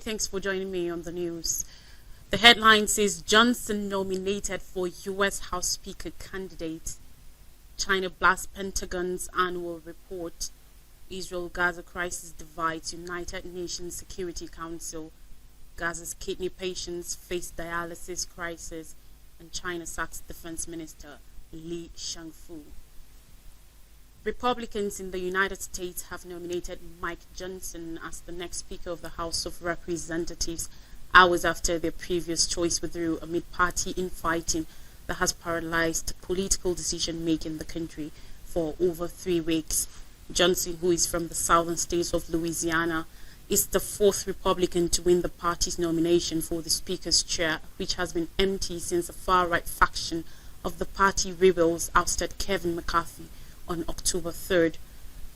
thanks for joining me on the news. The headline says Johnson nominated for U.S. House Speaker candidate. China blasts Pentagon's annual report. Israel-Gaza crisis divides United Nations Security Council. Gaza's kidney patients face dialysis crisis. And China sacks Defense Minister Li Shangfu. Republicans in the United States have nominated Mike Johnson as the next Speaker of the House of Representatives, hours after their previous choice withdrew amid party infighting that has paralyzed political decision-making in the country for over 3 weeks. Johnson, who is from the southern states of Louisiana, is the fourth Republican to win the party's nomination for the Speaker's chair, which has been empty since the far-right faction of the party rebels ousted Kevin McCarthy on October 3rd.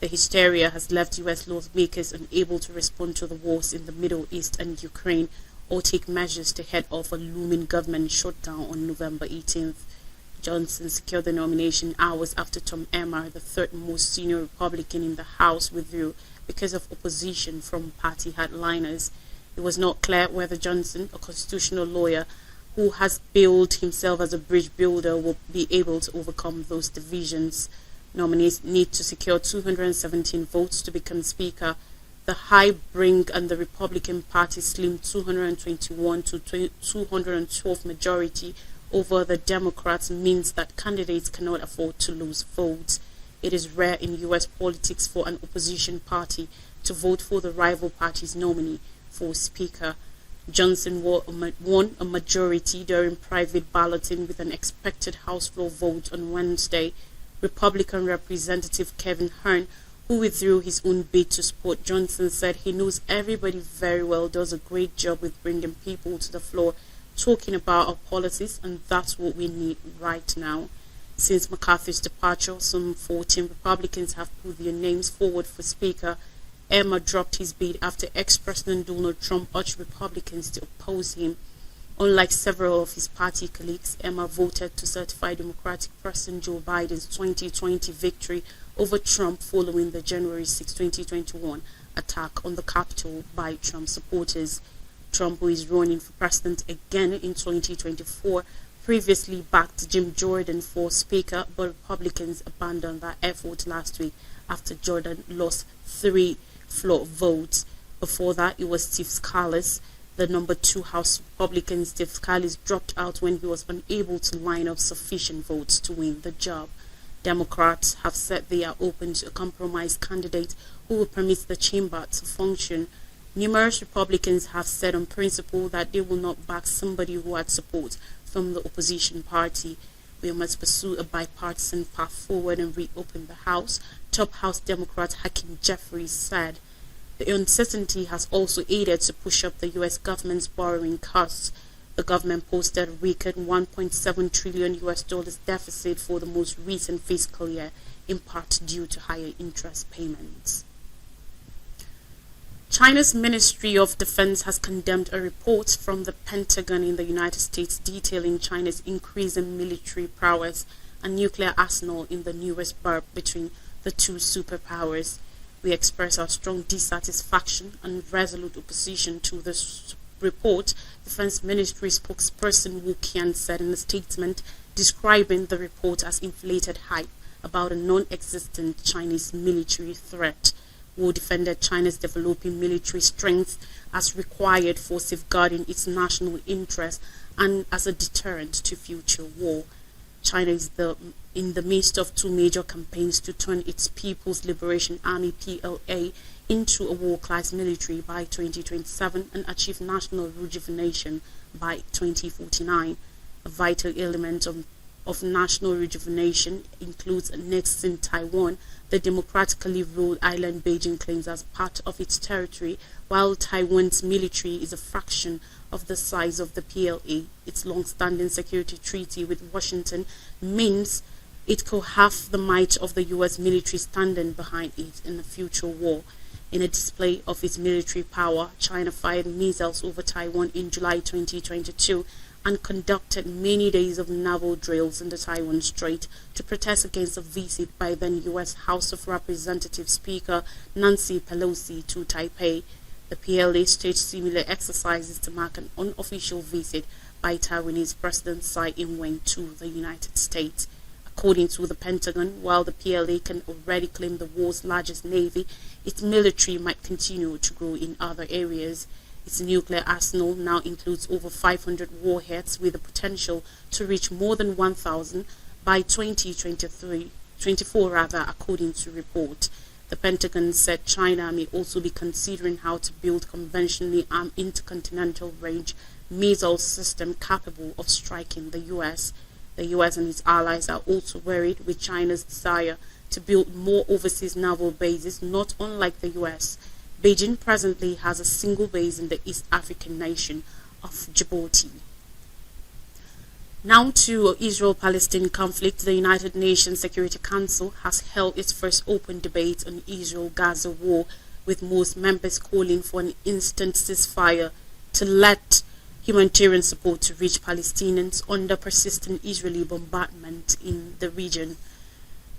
The hysteria has left U.S. lawmakers unable to respond to the wars in the Middle East and Ukraine or take measures to head off a looming government shutdown on November 18th. Johnson secured the nomination hours after Tom Emmer, the third most senior Republican in the House, withdrew because of opposition from party hardliners. It was not clear whether Johnson, a constitutional lawyer who has billed himself as a bridge builder, will be able to overcome those divisions. Nominees need to secure 217 votes to become Speaker. The high bring and the Republican Party's slim 221 to 212 majority over the Democrats means that candidates cannot afford to lose votes. It is rare in U.S. politics for an opposition party to vote for the rival party's nominee for Speaker. Johnson won a majority during private balloting with an expected House floor vote on Wednesday. Republican Representative Kevin Hern, who withdrew his own bid to support Johnson, said he knows everybody very well, does a great job with bringing people to the floor, talking about our policies, and that's what we need right now. Since McCarthy's departure, some 14 Republicans have put their names forward for Speaker. Emmer dropped his bid after ex-President Donald Trump urged Republicans to oppose him. Unlike several of his party colleagues, Emmer voted to certify Democratic President Joe Biden's 2020 victory over Trump following the January 6, 2021 attack on the Capitol by Trump supporters. Trump, who is running for president again in 2024, previously backed Jim Jordan for Speaker, but Republicans abandoned that effort last week after Jordan lost 3 floor votes. Before that, it was Steve Scalise. The number 2 House Republican Steve Scalise dropped out when he was unable to line up sufficient votes to win the job. Democrats have said they are open to a compromise candidate who will permit the chamber to function. Numerous Republicans have said on principle that they will not back somebody who had support from the opposition party. We must pursue a bipartisan path forward and reopen the House, top House Democrat Hakeem Jeffries said. The uncertainty has also aided to push up the U.S. government's borrowing costs. The government posted a record $1.7 trillion deficit for the most recent fiscal year, in part due to higher interest payments. China's Ministry of Defense has condemned a report from the Pentagon in the United States detailing China's increasing military prowess and nuclear arsenal in the newest burp between the two superpowers. We express our strong dissatisfaction and resolute opposition to this report, Defense Ministry spokesperson Wu Qian said in a statement describing the report as inflated hype about a non-existent Chinese military threat. Wu defended China's developing military strength as required for safeguarding its national interest and as a deterrent to future war. China is in the midst of 2 major campaigns to turn its People's Liberation Army PLA into a world-class military by 2027 and achieve national rejuvenation by 2049. A vital element of national rejuvenation includes annexing Taiwan, the democratically ruled island Beijing claims as part of its territory, while Taiwan's military is a fraction of the size of the PLA. Its long-standing security treaty with Washington means it could have the might of the U.S. military standing behind it in a future war. In a display of its military power, China fired missiles over Taiwan in July 2022 and conducted many days of naval drills in the Taiwan Strait to protest against a visit by then U.S. House of Representatives Speaker Nancy Pelosi to Taipei. The PLA staged similar exercises to mark an unofficial visit by Taiwanese President Tsai Ing-wen to the United States. According to the Pentagon, while the PLA can already claim the world's largest navy, its military might continue to grow in other areas. Its nuclear arsenal now includes over 500 warheads with the potential to reach more than 1,000 by 2024, according to report. The Pentagon said China may also be considering how to build conventionally armed intercontinental range missile system capable of striking the U.S. The U.S. and its allies are also worried with China's desire to build more overseas naval bases, not unlike the U.S. Beijing presently has a single base in the East African nation of Djibouti. Now to Israel-Palestine conflict. The United Nations Security Council has held its first open debate on Israel-Gaza war, with most members calling for an instant ceasefire to let humanitarian support to reach Palestinians under persistent Israeli bombardment in the region.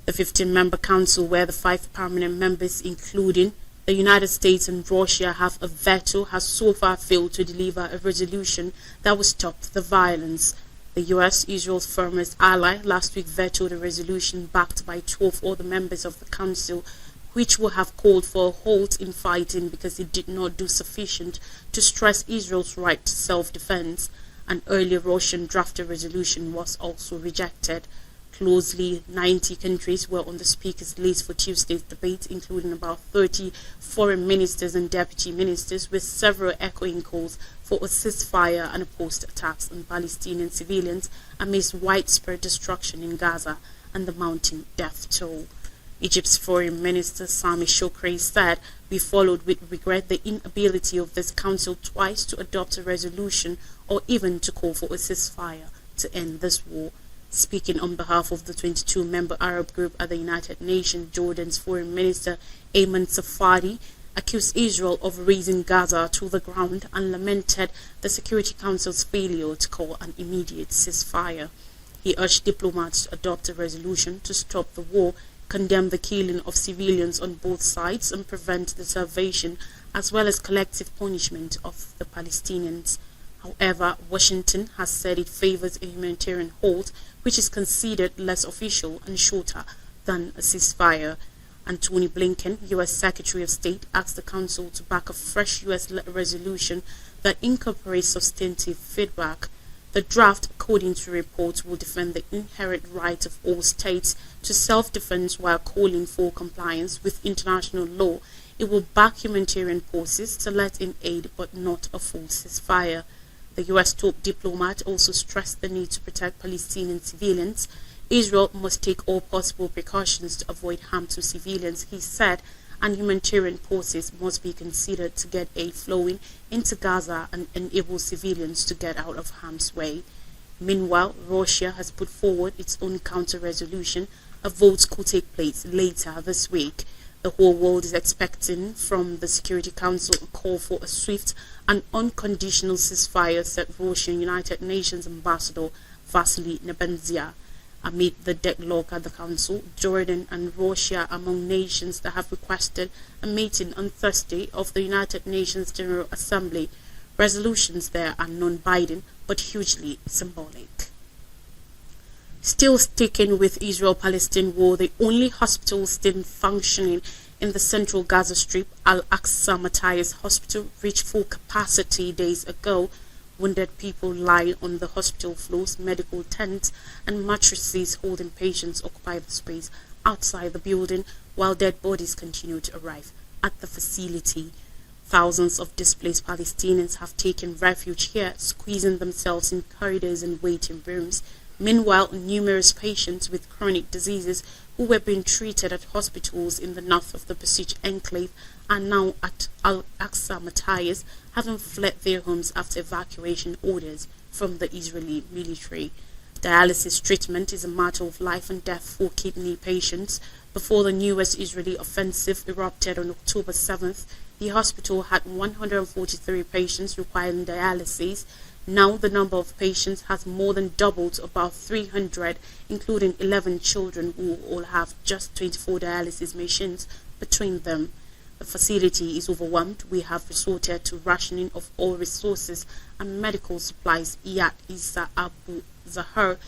The 15-member council, where the 5 permanent members, including the United States and Russia, have a veto, has so far failed to deliver a resolution that will stop the violence. The U.S., Israel's firmest ally, last week vetoed a resolution backed by 12 other members of the Council, which would have called for a halt in fighting because it did not do sufficient to stress Israel's right to self-defense. An earlier Russian drafted resolution was also rejected. Closely 90 countries were on the speaker's list for Tuesday's debate, including about 30 foreign ministers and deputy ministers, with several echoing calls for a ceasefire and opposed attacks on Palestinian civilians amidst widespread destruction in Gaza and the mounting death toll. Egypt's Foreign Minister Sami Shokri said, "We followed with regret the inability of this council twice to adopt a resolution or even to call for a ceasefire to end this war." Speaking on behalf of the 22-member Arab group at the United Nations, Jordan's Foreign Minister Ayman Safadi accused Israel of razing Gaza to the ground and lamented the Security Council's failure to call an immediate ceasefire. He urged diplomats to adopt a resolution to stop the war, condemn the killing of civilians on both sides, and prevent the starvation as well as collective punishment of the Palestinians. However, Washington has said it favors a humanitarian halt, which is considered less official and shorter than a ceasefire. Antony Blinken, U.S. Secretary of State, asked the Council to back a fresh U.S. resolution that incorporates substantive feedback. The draft, according to reports, will defend the inherent right of all states to self-defense while calling for compliance with international law. It will back humanitarian pauses to let in aid but not a full ceasefire. The U.S. top diplomat also stressed the need to protect Palestinian civilians. Israel must take all possible precautions to avoid harm to civilians, he said, and humanitarian pauses must be considered to get aid flowing into Gaza and enable civilians to get out of harm's way. Meanwhile, Russia has put forward its own counter-resolution. A vote could take place later this week. The whole world is expecting from the Security Council a call for a swift and unconditional ceasefire, said Russian United Nations Ambassador Vasily Nebenzia. Amid the deadlock at the Council, Jordan and Russia are among nations that have requested a meeting on Thursday of the United Nations General Assembly. Resolutions there are non-binding but hugely symbolic. Still sticking with Israel-Palestine war, the only hospital still functioning in the central Gaza Strip, Al-Aqsa Matthias Hospital, reached full capacity days ago. Wounded people lie on the hospital floors, medical tents and mattresses holding patients occupy the space outside the building, while dead bodies continue to arrive at the facility. Thousands of displaced Palestinians have taken refuge here, squeezing themselves in corridors and waiting rooms. Meanwhile, numerous patients with chronic diseases who were being treated at hospitals in the north of the besieged enclave are now at Al-Aqsa Matthias, having fled their homes after evacuation orders from the Israeli military. Dialysis treatment is a matter of life and death for kidney patients. Before the newest Israeli offensive erupted on October 7th, the hospital had 143 patients requiring dialysis. Now the number of patients has more than doubled to about 300, including 11 children who all have just 24 dialysis machines between them. The facility is overwhelmed. We have resorted to rationing of all resources and medical supplies, Iyad Isa Abu Zahar,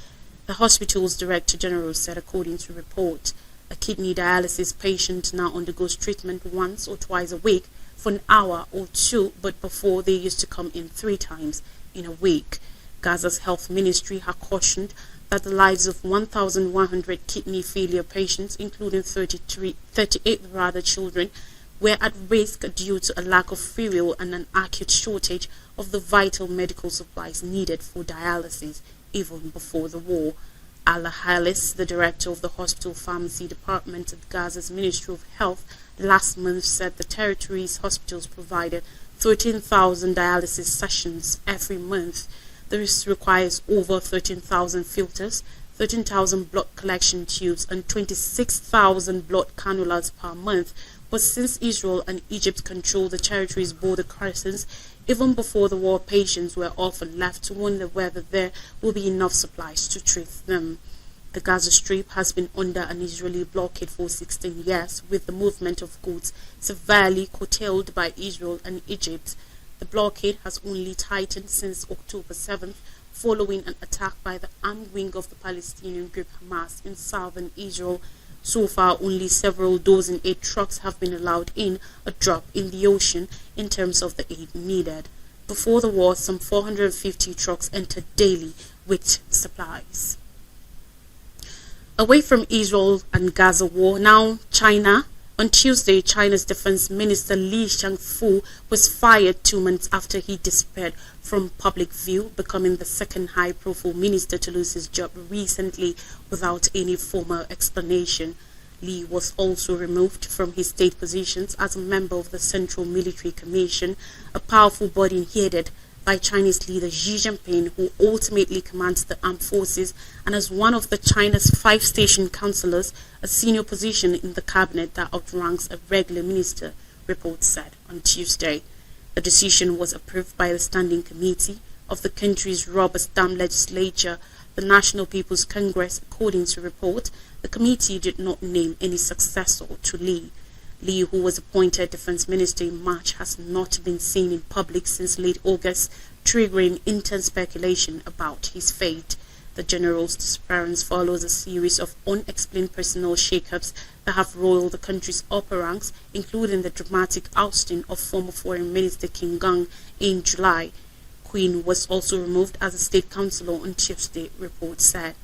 the hospital's Director General, said, according to report. A kidney dialysis patient now undergoes treatment once or twice a week for an hour or two, but before they used to come in 3 times in a week. Gaza's health ministry had cautioned that the lives of 1,100 kidney failure patients, including 38 children, were at risk due to a lack of fuel and an acute shortage of the vital medical supplies needed for dialysis even before the war. Allah Halis, the director of the hospital pharmacy department at Gaza's Ministry of Health, last month said the territory's hospitals provided 13,000 dialysis sessions every month. This requires over 13,000 filters, 13,000 blood collection tubes, and 26,000 blood cannulas per month. But since Israel and Egypt control the territory's border crossings, even before the war, patients were often left to wonder whether there will be enough supplies to treat them. The Gaza Strip has been under an Israeli blockade for 16 years, with the movement of goods severely curtailed by Israel and Egypt. The blockade has only tightened since October 7th, following an attack by the armed wing of the Palestinian group Hamas in southern Israel. So far, only several dozen aid trucks have been allowed in, a drop in the ocean in terms of the aid needed. Before the war, some 450 trucks entered daily with supplies. Away from Israel and Gaza war, now China. On Tuesday, China's Defense Minister Li Shangfu was fired 2 months after he disappeared from public view, becoming the second high-profile minister to lose his job recently without any formal explanation. Li was also removed from his state positions as a member of the Central Military Commission, a powerful body headed by Chinese leader Xi Jinping, who ultimately commands the armed forces, and as one of the China's 5 station councillors, a senior position in the cabinet that outranks a regular minister, reports said on Tuesday. The decision was approved by the Standing Committee of the country's robust dam legislature, the National People's Congress. According to report, the committee did not name any successor to Li. Li, who was appointed defense minister in March, has not been seen in public since late August, triggering intense speculation about his fate. The general's disappearance follows a series of unexplained personnel shakeups that have roiled the country's upper ranks, including the dramatic ousting of former Foreign Minister Qin Gang in July. Queen was also removed as a state councillor on Tuesday, reports said.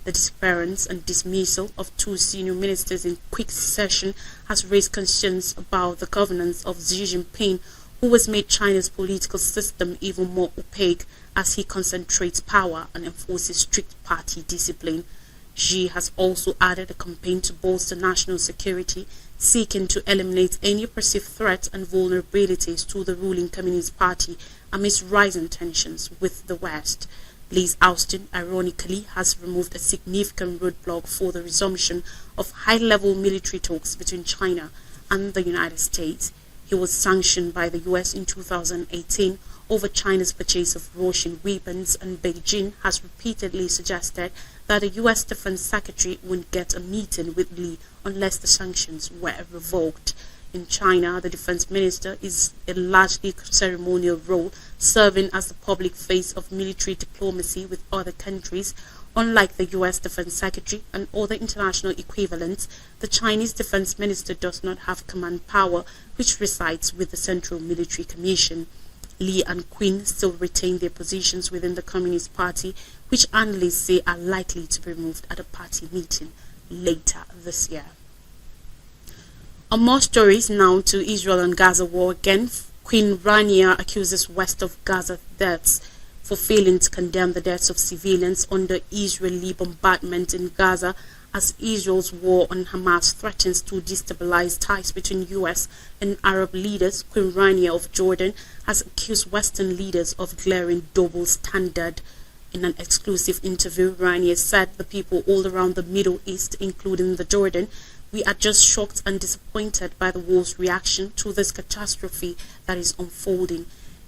The disappearance and dismissal of 2 senior ministers in quick succession has raised concerns about the governance of Xi Jinping, who has made China's political system even more opaque as he concentrates power and enforces strict party discipline. Xi has also added a campaign to bolster national security, seeking to eliminate any perceived threats and vulnerabilities to the ruling Communist Party amidst rising tensions with the West. Li's ousting, ironically, has removed a significant roadblock for the resumption of high-level military talks between China and the United States. He was sanctioned by the U.S. in 2018 over China's purchase of Russian weapons, and Beijing has repeatedly suggested that the U.S. Defense Secretary wouldn't get a meeting with Li unless the sanctions were revoked. In China, the defense minister is a largely ceremonial role, serving as the public face of military diplomacy with other countries. Unlike the U.S. Defense Secretary and other international equivalents, the Chinese defense minister does not have command power, which resides with the Central Military Commission. Li and Quinn still retain their positions within the Communist Party, which analysts say are likely to be removed at a party meeting later this year. On more stories now to Israel and Gaza war again. Queen Rania accuses West of Gaza deaths for failing to condemn the deaths of civilians under Israeli bombardment in Gaza as Israel's war on Hamas threatens to destabilize ties between U.S. and Arab leaders. Queen Rania of Jordan has accused Western leaders of glaring double standard. In an exclusive interview, Rania said the people all around the Middle East, including the Jordan, we are just shocked and disappointed by the world's reaction to this catastrophe that is unfolding.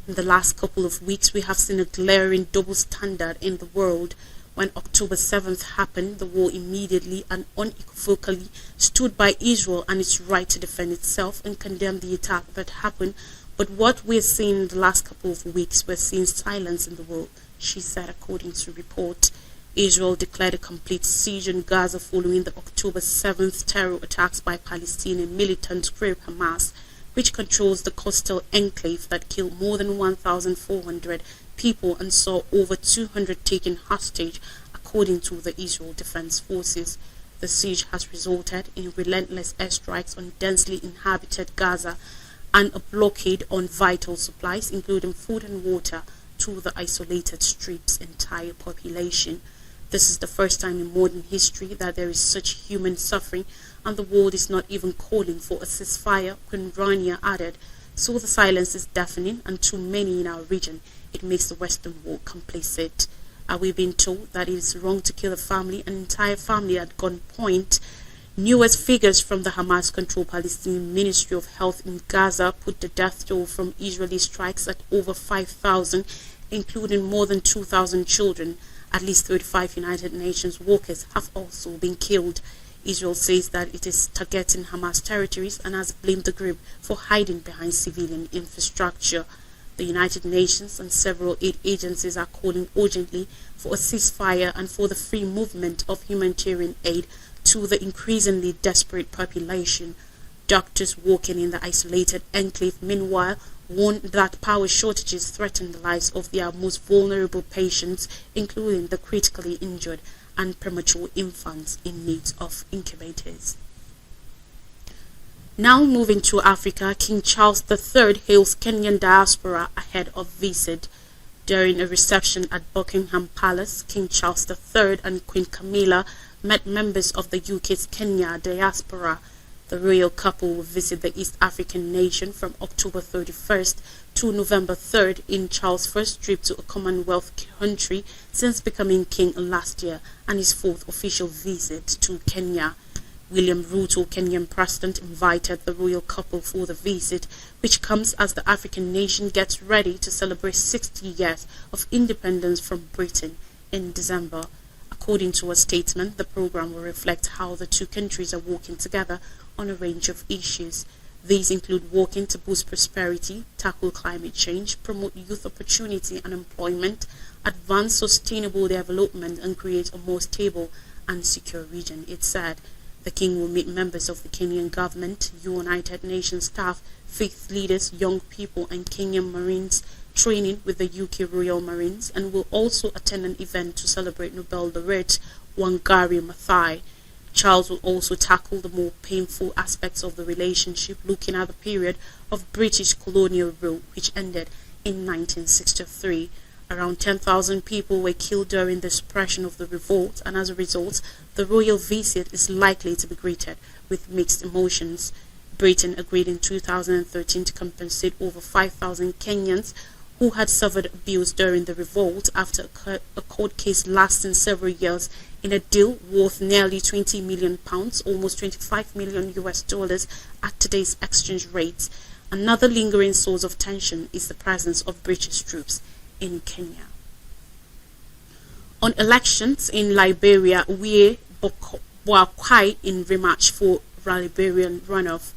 In the last couple of weeks, we have seen a glaring double standard in the world. When October 7th happened, the war immediately and unequivocally stood by Israel and its right to defend itself and condemned the attack that happened. But what we're seeing in the last couple of weeks, we're seeing silence in the world, she said, according to report. Israel declared a complete siege on Gaza following the October 7th terror attacks by Palestinian militant group Hamas, which controls the coastal enclave that killed more than 1,400 people and saw over 200 taken hostage, according to the Israel Defense Forces. The siege has resulted in relentless airstrikes on densely inhabited Gaza and a blockade on vital supplies, including food and water, to the isolated strip's entire population. This is the first time in modern history that there is such human suffering, and the world is not even calling for a ceasefire, Queen Rania added. So the silence is deafening, and to many in our region, it makes the Western world complacent. Are we being told that it is wrong to kill a family, an entire family at gunpoint? Newest figures from the Hamas-controlled Palestinian Ministry of Health in Gaza put the death toll from Israeli strikes at over 5,000, including more than 2,000 children. At least 35 United Nations workers have also been killed. Israel says that it is targeting Hamas territories and has blamed the group for hiding behind civilian infrastructure. The United Nations and several aid agencies are calling urgently for a ceasefire and for the free movement of humanitarian aid to the increasingly desperate population. Doctors working in the isolated enclave, meanwhile, warned that power shortages threaten the lives of their most vulnerable patients, including the critically injured and premature infants in need of incubators. Now moving to Africa, King Charles III hails Kenyan diaspora ahead of visit. During a reception at Buckingham Palace, King Charles III and Queen Camilla met members of the UK's Kenya diaspora. The royal couple will visit the East African nation from October 31st to November 3rd in Charles' first trip to a Commonwealth country since becoming king last year and his fourth official visit to Kenya. William Ruto, Kenyan president, invited the royal couple for the visit, which comes as the African nation gets ready to celebrate 60 years of independence from Britain in December. According to a statement, the program will reflect how the two countries are working together on a range of issues. These include working to boost prosperity, tackle climate change, promote youth opportunity and employment, advance sustainable development, and create a more stable and secure region, it said. The king will meet members of the Kenyan government, United Nations staff, faith leaders, young people, and Kenyan Marines training with the UK Royal Marines, and will also attend an event to celebrate Nobel laureate Wangari Maathai. Charles will also tackle the more painful aspects of the relationship, looking at the period of British colonial rule, which ended in 1963. Around 10,000 people were killed during the suppression of the revolt, and as a result, the royal visit is likely to be greeted with mixed emotions. Britain agreed in 2013 to compensate over 5,000 Kenyans who had suffered abuse during the revolt after a court case lasting several years in a deal worth nearly £20 million, almost $25 million at today's exchange rates. Another lingering source of tension is the presence of British troops in Kenya. On elections in Liberia, we Boakai in rematch for Liberian runoff.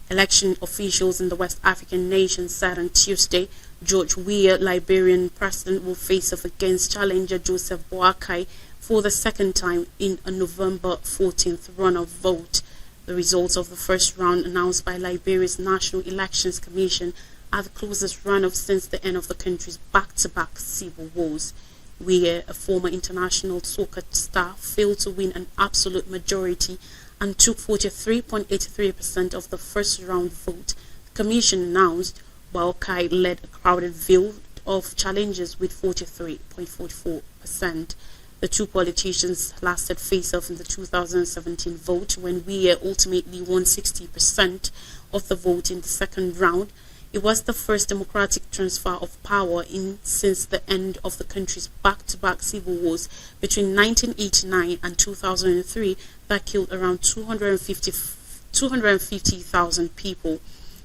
Election officials in the West African nation said on Tuesday George Weah, Liberian president, will face off against challenger Joseph Boakai for the second time in a November 14th runoff vote. The results of the first round, announced by Liberia's National Elections Commission, are the closest runoff since the end of the country's back-to-back civil wars. Weah, a former international soccer star, failed to win an absolute majority and took 43.83% of the first round vote. The commission announced Boakai led a crowded field of challengers with 43.44%. The two politicians lasted face-off in the 2017 vote when Weah ultimately won 60% of the vote in the second round. It was the first democratic transfer of power since the end of the country's back-to-back civil wars between 1989 and 2003 that killed around 250,000 people.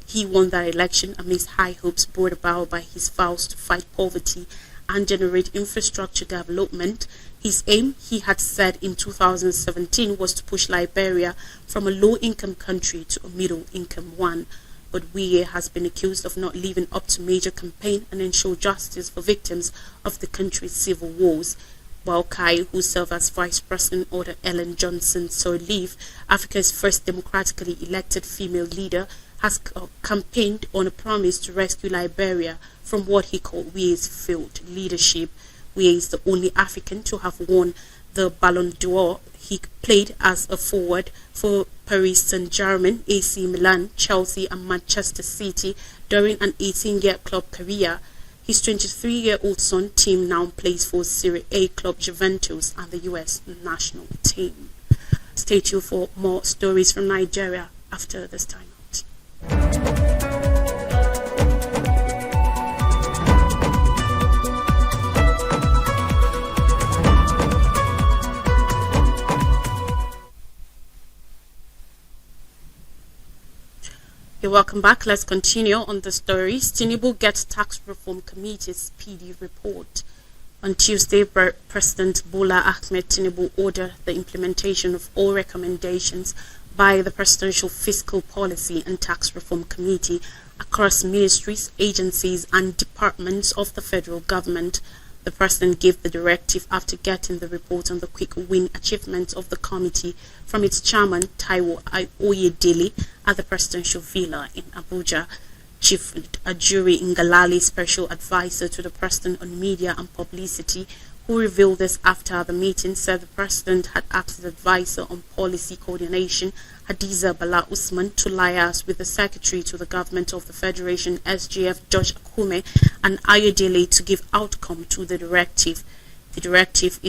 He won that election amidst high hopes brought about by his vows to fight poverty and generate infrastructure development. His aim, he had said in 2017, was to push Liberia from a low-income country to a middle-income one. But Weah has been accused of not living up to major campaign and ensure justice for victims of the country's civil wars. While Kai, who served as vice president under Ellen Johnson Sirleaf, Africa's first democratically elected female leader, has campaigned on a promise to rescue Liberia from what he called Weah's failed leadership. Weah is the only African to have won the Ballon d'Or. He played as a forward for Paris Saint-Germain, AC Milan, Chelsea and Manchester City during an 18-year club career. His 23-year-old son Tim now plays for Serie A club Juventus and the US national team. Stay tuned for more stories from Nigeria after this time out. Welcome back. Let's continue on the stories. Tinubu gets tax reform committee's speedy report. On Tuesday, President Bola Ahmed Tinubu ordered the implementation of all recommendations by the Presidential Fiscal Policy and Tax Reform Committee across ministries, agencies and departments of the federal government. The President gave the directive after getting the report on the quick win achievements of the committee from its chairman, Taiwo Oyedele, at the Presidential Villa in Abuja. Chief Ajuri Ngalali, special advisor to the President on Media and Publicity, who revealed this after the meeting, said the President had asked his advisor on policy coordination, Hadiza Bala Usman, to liaise with the Secretary to the Government of the Federation, SGF George Akume, and Ayodele to give outcome to the directive. The directive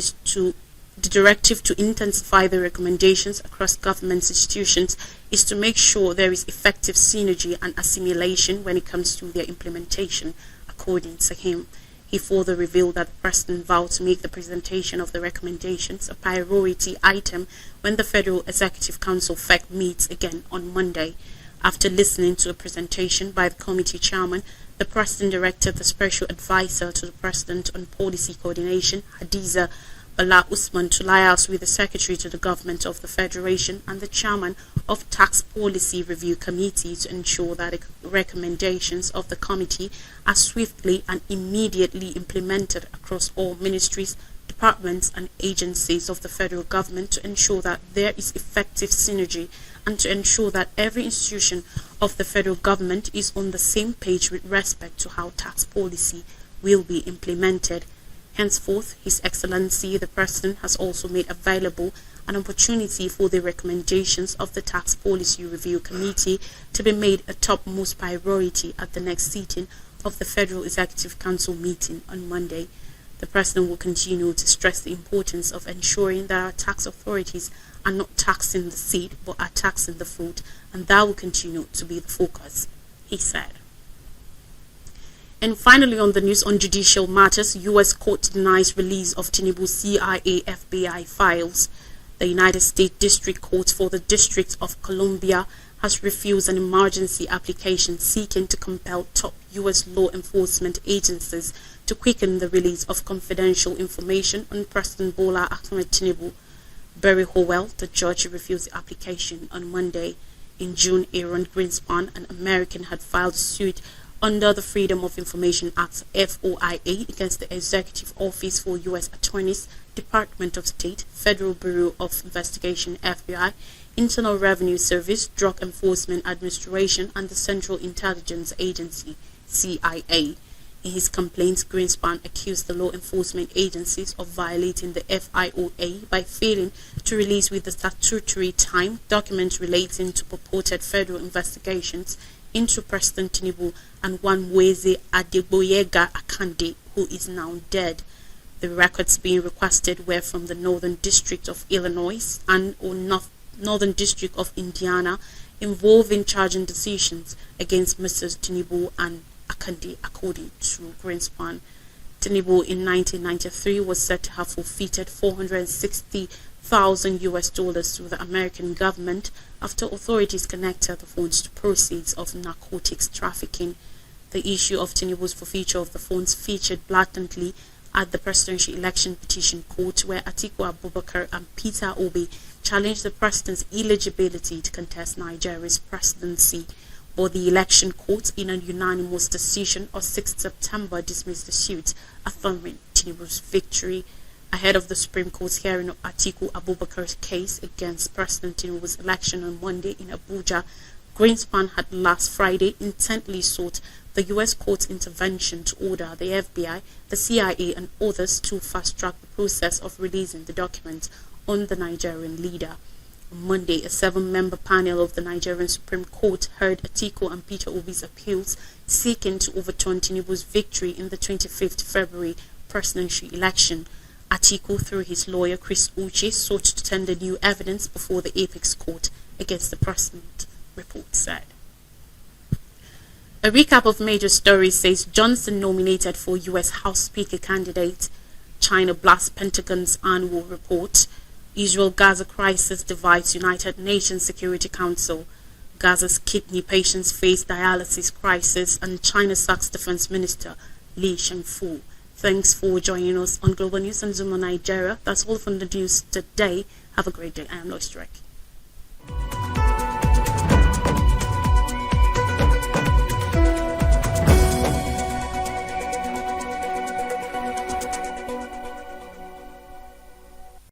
to intensify the recommendations across government institutions is to make sure there is effective synergy and assimilation when it comes to their implementation, according to him. He further revealed that the President vowed to make the presentation of the recommendations a priority item when the Federal Executive Council FEC meets again on Monday. After listening to a presentation by the committee chairman, the President directed the special advisor to the President on Policy Coordination, Hadiza Bala Usman, to liaise with the Secretary to the Government of the Federation and the Chairman of Tax Policy Review Committee to ensure that the recommendations of the committee are swiftly and immediately implemented across all ministries, departments and agencies of the federal government to ensure that there is effective synergy and to ensure that every institution of the federal government is on the same page with respect to how tax policy will be implemented. Henceforth, His Excellency the President has also made available an opportunity for the recommendations of the Tax Policy Review Committee to be made a topmost priority at the next sitting of the Federal Executive Council meeting on Monday. The President will continue to stress the importance of ensuring that our tax authorities are not taxing the seed but are taxing the fruit, and that will continue to be the focus, he said. And finally, on the news on judicial matters, U.S. court denies release of Tinubu's CIA FBI files. The United States District Court for the District of Columbia has refused an emergency application seeking to compel top U.S. law enforcement agencies to quicken the release of confidential information on President Bola Ahmed Tinubu. Barry Howell, the judge, refused the application on Monday. In June, Aaron Greenspan, an American, had filed suit under the Freedom of Information Act (FOIA) against the Executive Office for U.S. Attorneys, Department of State, Federal Bureau of Investigation (FBI), Internal Revenue Service, Drug Enforcement Administration, and the Central Intelligence Agency (CIA). In his complaints, Greenspan accused the law enforcement agencies of violating the FIOA by failing to release with the statutory time documents relating to purported federal investigations into President Tinubu and Nweze Adegboyega Akande, who is now dead. The records being requested were from the Northern District of Illinois and Northern District of Indiana, involving charging decisions against Mrs. Tinubu and Akande, according to Greenspan. Tinubu in 1993 was said to have forfeited $460,000 US to the American government after authorities connected the funds to proceeds of narcotics trafficking. The issue of Tinubu's forfeiture of the funds featured blatantly at the presidential election petition court, where Atiku Abubakar and Peter Obi challenged the president's eligibility to contest Nigeria's presidency. But the election court, in a unanimous decision on 6 September, dismissed the suit, affirming Tinubu's victory. Ahead of the Supreme Court's hearing of Atiku Abubakar's case against President Tinubu's election on Monday in Abuja, Greenspan had last Friday intently sought the U.S. court's intervention to order the FBI, the CIA, and others to fast-track the process of releasing the documents on the Nigerian leader. On Monday, a 7-member panel of the Nigerian Supreme Court heard Atiku and Peter Obi's appeals seeking to overturn Tinubu's victory in the 25th February presidential election. Atiku, through his lawyer Chris Uche, sought to tender new evidence before the apex court against the president, report said. A recap of major stories says Johnson nominated for U.S. House Speaker candidate. China blasts Pentagon's annual report. Israel-Gaza crisis divides United Nations Security Council. Gaza's kidney patients face dialysis crisis, and China sacks Defense Minister Li Shangfu. Thanks for joining us on Global News and Zoom on Nigeria. That's all from the news today. Have a great day. I am Lois Drake.